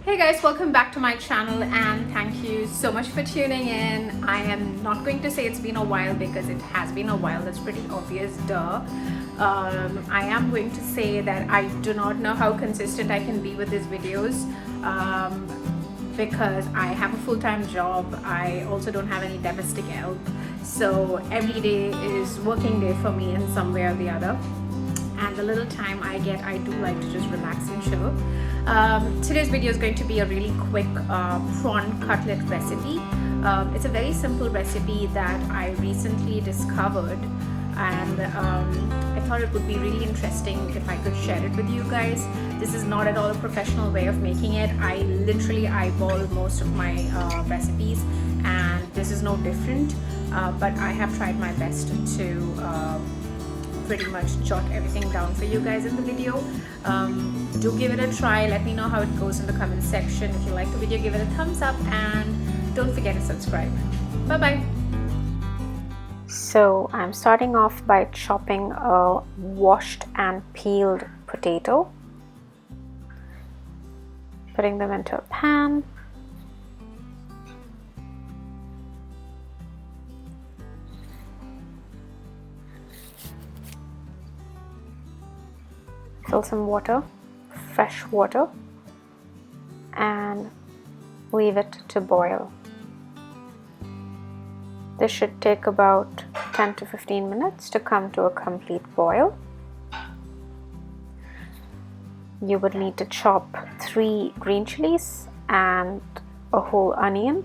Hey guys, welcome back to my channel and thank you so much for tuning in. I am not going to say it's been a while because it has been a while, that's pretty obvious, duh. I am going to say that I do not know how consistent I can be with these videos because I have a full-time job. I also don't have any domestic help, so every day is working day for me in some way or the other, and the little time I get, I do like to just relax and chill. Today's video is going to be a really quick prawn cutlet recipe. It's a very simple recipe that I recently discovered, and I thought it would be really interesting if I could share it with you guys. This is not at all a professional way of making it. I literally eyeball most of my recipes, and this is no different, but I have tried my best to pretty much jot everything down for you guys in the video. Do give it a try. Let me know how it goes in the comment section. If you like the video, give it a thumbs up and don't forget to subscribe. Bye bye. So I'm starting off by chopping a washed and peeled potato, putting them into a pan. Fill some water, fresh water, and leave it to boil. This should take about 10 to 15 minutes to come to a complete boil. You would need to chop 3 green chilies and a whole onion,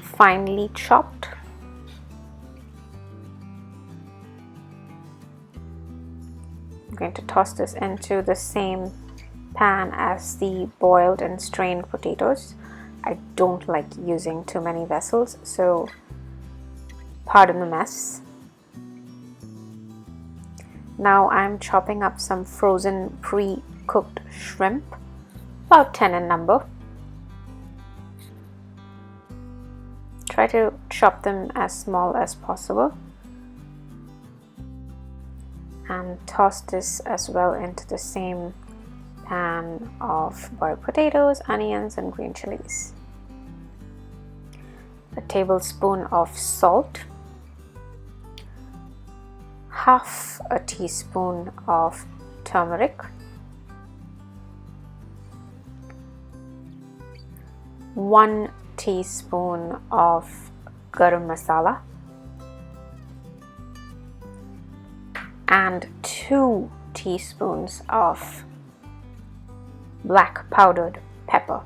finely chopped. I'm going to toss this into the same pan as the boiled and strained potatoes. I don't like using too many vessels, so pardon the mess. Now I'm chopping up some frozen pre-cooked shrimp, about 10 in number. Try to chop them as small as possible. And toss this as well into the same pan of boiled potatoes, onions, and green chilies. A tablespoon of salt, half a teaspoon of turmeric, 1 teaspoon of garam masala, and 2 teaspoons of black powdered pepper.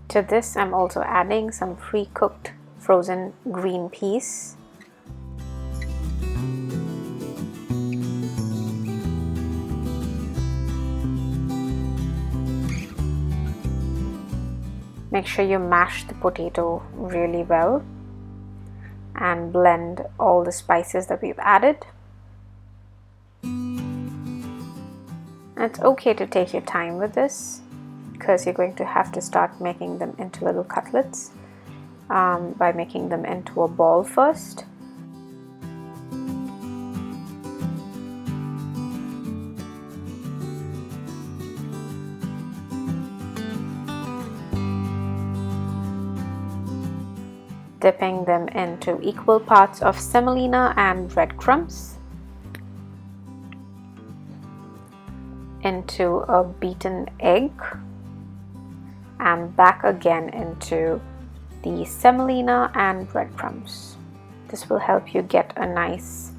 To this, I'm also adding some pre-cooked frozen green peas. Make sure you mash the potato really well and blend all the spices that we've added. It's okay to take your time with this because you're going to have to start making them into little cutlets by making them into a ball first. Dipping them into equal parts of semolina and breadcrumbs, into a beaten egg, and back again into the semolina and breadcrumbs. This will help you get a nice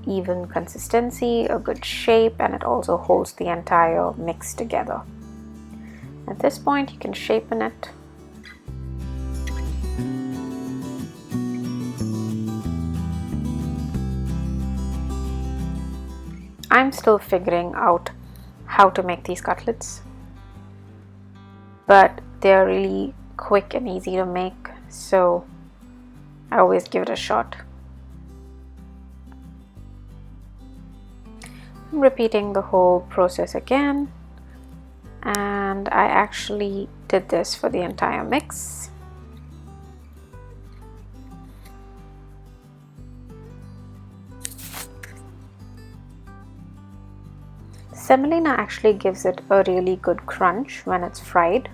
even consistency, a good shape, and it also holds the entire mix together. At this point, you can shapen it. I'm still figuring out how to make these cutlets, but they're really quick and easy to make, so I always give it a shot. I'm repeating the whole process again, and I actually did this for the entire mix. Semolina actually gives it a really good crunch when it's fried.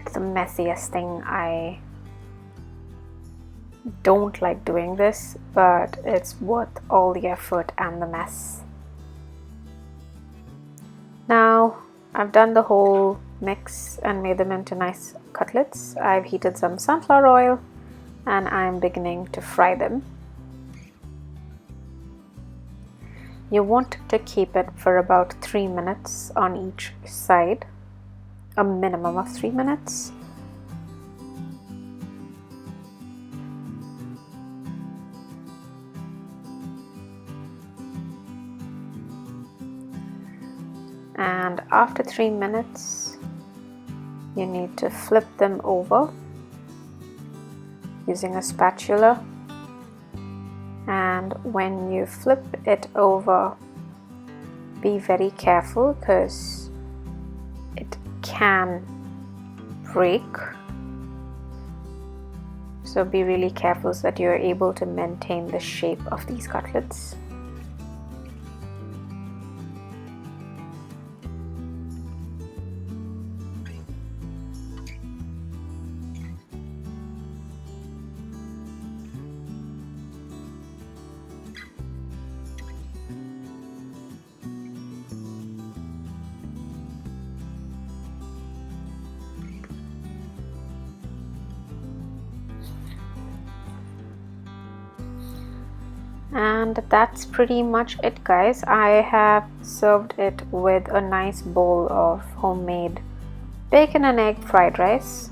It's the messiest thing. I don't like doing this, but it's worth all the effort and the mess. Now I've done the whole mix and made them into nice cutlets. I've heated some sunflower oil and I'm beginning to fry them. You want to keep it for about 3 minutes on each side, a minimum of 3 minutes. And after 3 minutes, you need to flip them over using a spatula. And when you flip it over, be very careful because it can break. So be really careful so that you're able to maintain the shape of these cutlets. And that's pretty much it, guys. I have served it with a nice bowl of homemade bacon and egg fried rice.